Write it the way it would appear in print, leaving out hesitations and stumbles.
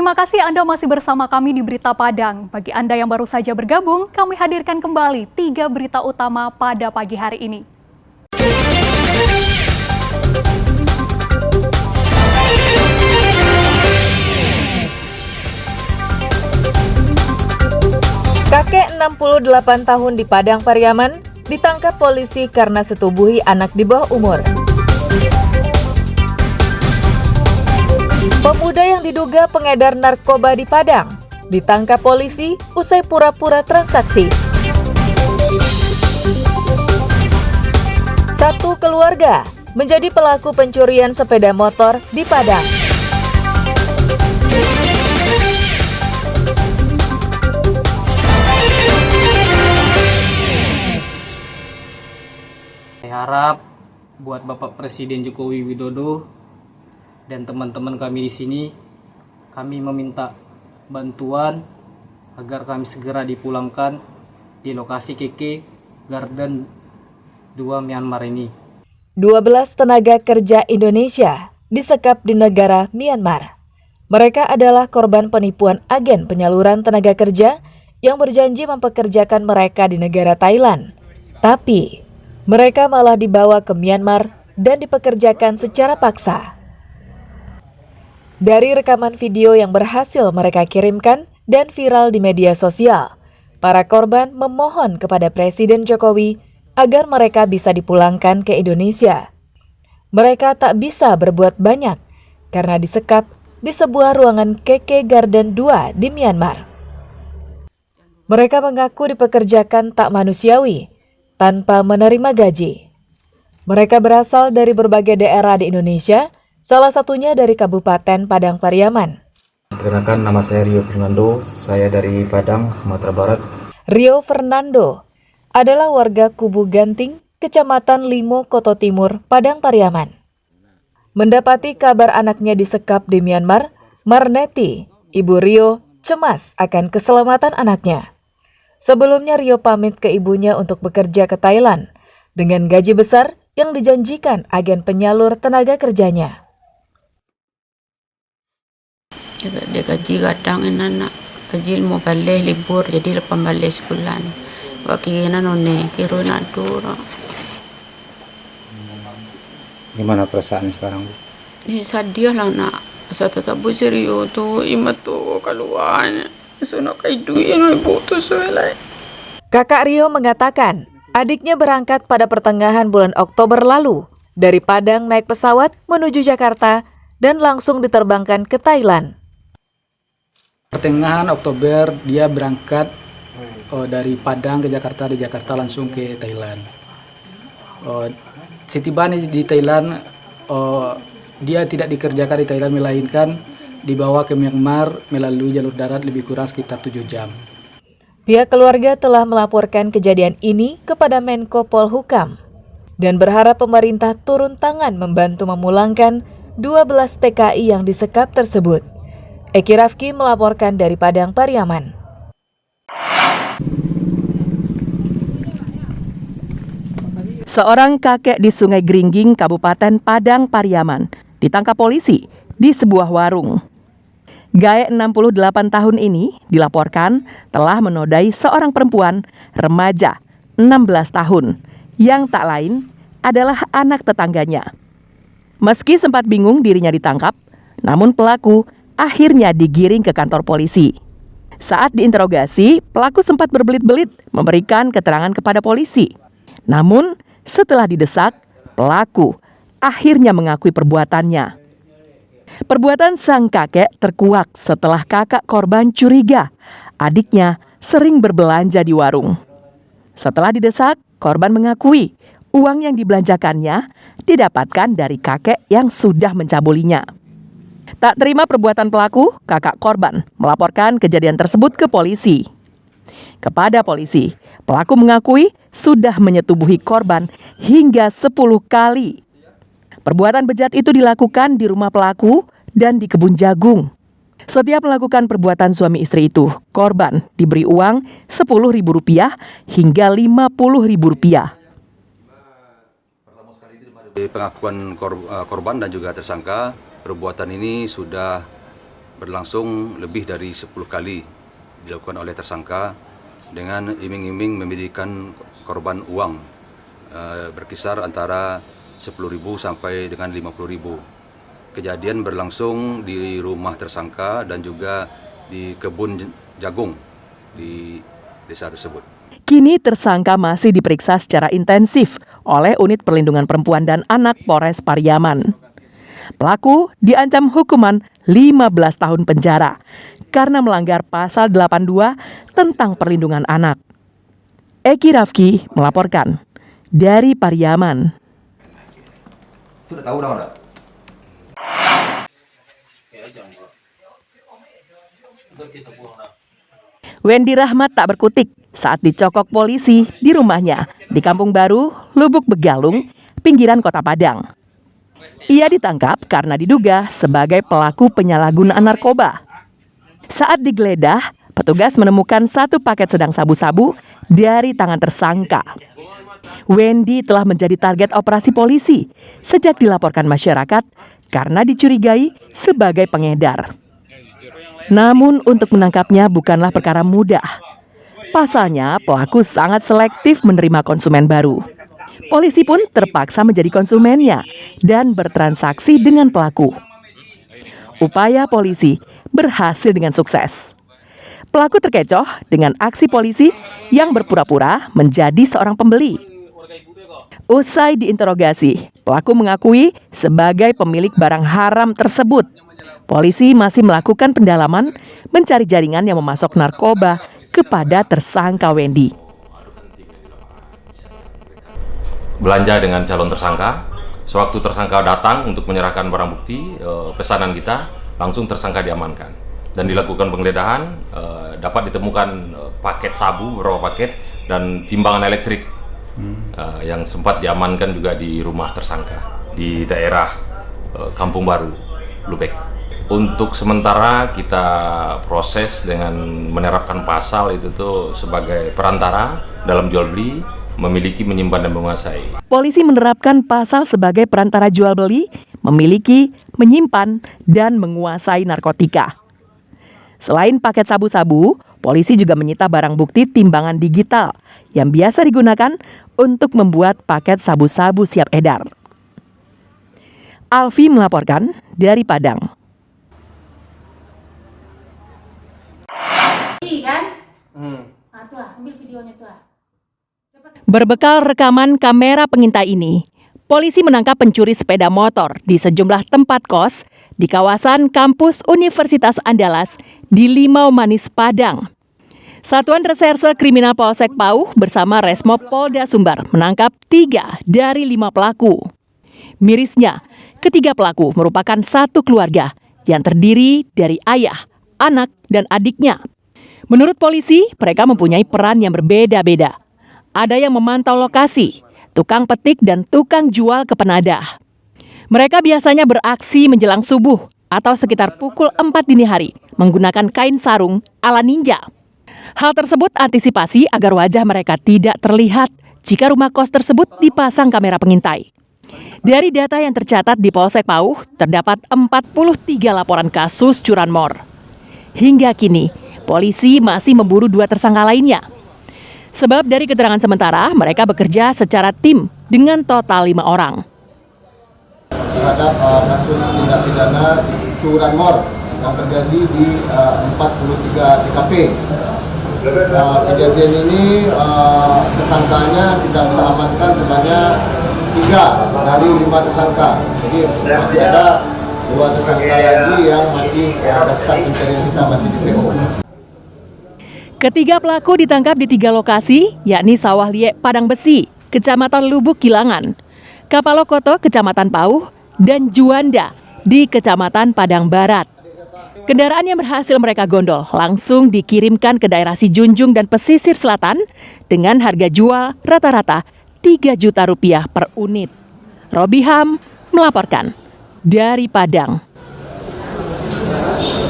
Terima kasih Anda masih bersama kami di Berita Padang. Bagi Anda yang baru saja bergabung, kami hadirkan kembali 3 berita utama pada pagi hari ini. Kakek 68 tahun di Padang Pariaman ditangkap polisi karena setubuhi anak di bawah umur. Pemuda yang diduga pengedar narkoba di Padang ditangkap polisi usai pura-pura transaksi. Satu keluarga menjadi pelaku pencurian sepeda motor di Padang. Saya harap buat Bapak Presiden Joko Widodo dan teman-teman kami di sini, kami meminta bantuan agar kami segera dipulangkan di lokasi KK Garden 2 Myanmar ini. 12 tenaga kerja Indonesia disekap di negara Myanmar. Mereka adalah korban penipuan agen penyaluran tenaga kerja yang berjanji mempekerjakan mereka di negara Thailand. Tapi mereka malah dibawa ke Myanmar dan dipekerjakan secara paksa. Dari rekaman video yang berhasil mereka kirimkan dan viral di media sosial, para korban memohon kepada Presiden Jokowi agar mereka bisa dipulangkan ke Indonesia. Mereka tak bisa berbuat banyak karena disekap di sebuah ruangan KK Garden 2 di Myanmar. Mereka mengaku dipekerjakan tak manusiawi, tanpa menerima gaji. Mereka berasal dari berbagai daerah di Indonesia, salah satunya dari Kabupaten Padang Pariaman. Perkenalkan, nama saya Rio Fernando, saya dari Padang, Sumatera Barat. Rio Fernando adalah warga Kubu Ganting, Kecamatan Limo, Koto Timur, Padang Pariaman. Mendapati kabar anaknya disekap di Myanmar, Marneti, ibu Rio, cemas akan keselamatan anaknya. Sebelumnya Rio pamit ke ibunya untuk bekerja ke Thailand dengan gaji besar yang dijanjikan agen penyalur tenaga kerjanya. Dia gaji kadang anak gaji mau balik libur jadi lepas balik sebulan bagi none kiro nak dura. Gimana perasaan sekarang, Bu? Sedih lah nak asa tetap serius tu imat tu keluarnya so nak kai duit ibu tu selai. Kakak Rio mengatakan adiknya berangkat pada pertengahan bulan Oktober lalu dari Padang naik pesawat menuju Jakarta dan langsung diterbangkan ke Thailand. Pertengahan Oktober dia berangkat dari Padang ke Jakarta, di Jakarta langsung ke Thailand. Setibanya di Thailand, dia tidak dikerjakan di Thailand, melainkan dibawa ke Myanmar melalui jalur darat lebih kurang sekitar 7 jam. Pihak keluarga telah melaporkan kejadian ini kepada Menko Polhukam dan berharap pemerintah turun tangan membantu memulangkan 12 TKI yang disekap tersebut. Eki Rafki melaporkan dari Padang Pariaman. Seorang kakek di Sungai Gringging, Kabupaten Padang Pariaman, ditangkap polisi di sebuah warung. Gaek 68 tahun ini dilaporkan telah menodai seorang perempuan remaja 16 tahun yang tak lain adalah anak tetangganya. Meski sempat bingung dirinya ditangkap, namun pelaku akhirnya digiring ke kantor polisi. Saat diinterogasi, pelaku sempat berbelit-belit memberikan keterangan kepada polisi. Namun, setelah didesak, pelaku akhirnya mengakui perbuatannya. Perbuatan sang kakek terkuak setelah kakak korban curiga adiknya sering berbelanja di warung. Setelah didesak, korban mengakui uang yang dibelanjakannya didapatkan dari kakek yang sudah mencabulinya. Tak terima perbuatan pelaku, kakak korban melaporkan kejadian tersebut ke polisi. Kepada polisi, pelaku mengakui sudah menyetubuhi korban hingga 10 kali. Perbuatan bejat itu dilakukan di rumah pelaku dan di kebun jagung. Setiap melakukan perbuatan suami istri itu, korban diberi uang Rp10.000 hingga Rp50.000. Pengakuan korban dan juga tersangka, perbuatan ini sudah berlangsung lebih dari 10 kali dilakukan oleh tersangka dengan iming-iming memberikan korban uang berkisar antara 10.000 sampai dengan 50.000. Kejadian berlangsung di rumah tersangka dan juga di kebun jagung di desa tersebut. Kini tersangka masih diperiksa secara intensif oleh Unit Perlindungan Perempuan dan Anak Polres Pariaman. Pelaku diancam hukuman 15 tahun penjara karena melanggar pasal 82 tentang perlindungan anak. Eki Rafki melaporkan dari Pariaman. Sudah tahu enggak? Wendy Rahmat tak berkutik saat dicokok polisi di rumahnya di Kampung Baru, Lubuk Begalung, pinggiran Kota Padang. Ia ditangkap karena diduga sebagai pelaku penyalahgunaan narkoba. Saat digeledah, petugas menemukan 1 paket sedang sabu-sabu dari tangan tersangka. Wendy telah menjadi target operasi polisi sejak dilaporkan masyarakat karena dicurigai sebagai pengedar. Namun untuk menangkapnya bukanlah perkara mudah. Pasalnya, pelaku sangat selektif menerima konsumen baru. Polisi pun terpaksa menjadi konsumennya dan bertransaksi dengan pelaku. Upaya polisi berhasil dengan sukses. Pelaku terkecoh dengan aksi polisi yang berpura-pura menjadi seorang pembeli. Usai diinterogasi, pelaku mengakui sebagai pemilik barang haram tersebut. Polisi masih melakukan pendalaman mencari jaringan yang memasok narkoba kepada tersangka Wendy. Belanja dengan calon tersangka, sewaktu tersangka datang untuk menyerahkan barang bukti pesanan kita, langsung tersangka diamankan dan dilakukan penggeledahan. Dapat ditemukan paket sabu, beberapa paket, dan timbangan elektrik yang sempat diamankan juga di rumah tersangka di daerah Kampung Baru, Lubek. Untuk sementara kita proses dengan menerapkan pasal itu tuh sebagai perantara dalam jual beli, memiliki, menyimpan, dan menguasai. Polisi menerapkan pasal sebagai perantara jual beli, memiliki, menyimpan, dan menguasai narkotika. Selain paket sabu-sabu, polisi juga menyita barang bukti timbangan digital yang biasa digunakan untuk membuat paket sabu-sabu siap edar. Alfi melaporkan dari Padang. Berbekal rekaman kamera pengintai ini, polisi menangkap pencuri sepeda motor di sejumlah tempat kos di kawasan kampus Universitas Andalas di Limau Manis, Padang. Satuan Reserse Kriminal Polsek Pauh bersama Resmob Polda Sumbar menangkap 3 dari 5 pelaku. Mirisnya, ketiga pelaku merupakan satu keluarga yang terdiri dari ayah, anak, dan adiknya. Menurut polisi, mereka mempunyai peran yang berbeda-beda. Ada yang memantau lokasi, tukang petik, dan tukang jual ke penadah. Mereka biasanya beraksi menjelang subuh atau sekitar pukul 4 dini hari menggunakan kain sarung ala ninja. Hal tersebut antisipasi agar wajah mereka tidak terlihat jika rumah kos tersebut dipasang kamera pengintai. Dari data yang tercatat di Polsek Pauh, terdapat 43 laporan kasus curanmor. Hingga kini, polisi masih memburu 2 tersangka lainnya. Sebab dari keterangan sementara, mereka bekerja secara tim dengan total 5 orang. Terhadap kasus tindak pidana curanmor yang terjadi di 43 TKP. Kejadian ini tersangkanya kita bisa amankan sebanyak 3 dari 5 tersangka. Jadi masih ada 2 tersangka lagi yang masih daftar pencarian kita masih di PO. Ketiga pelaku ditangkap di 3 lokasi, yakni Sawah Liek, Padang Besi, Kecamatan Lubuk Kilangan, Kapalokoto, Kecamatan Pauh, dan Juanda di Kecamatan Padang Barat. Kendaraan yang berhasil mereka gondol langsung dikirimkan ke daerah Sijunjung dan pesisir selatan dengan harga jual rata-rata Rp3 juta per unit. Robiham melaporkan dari Padang.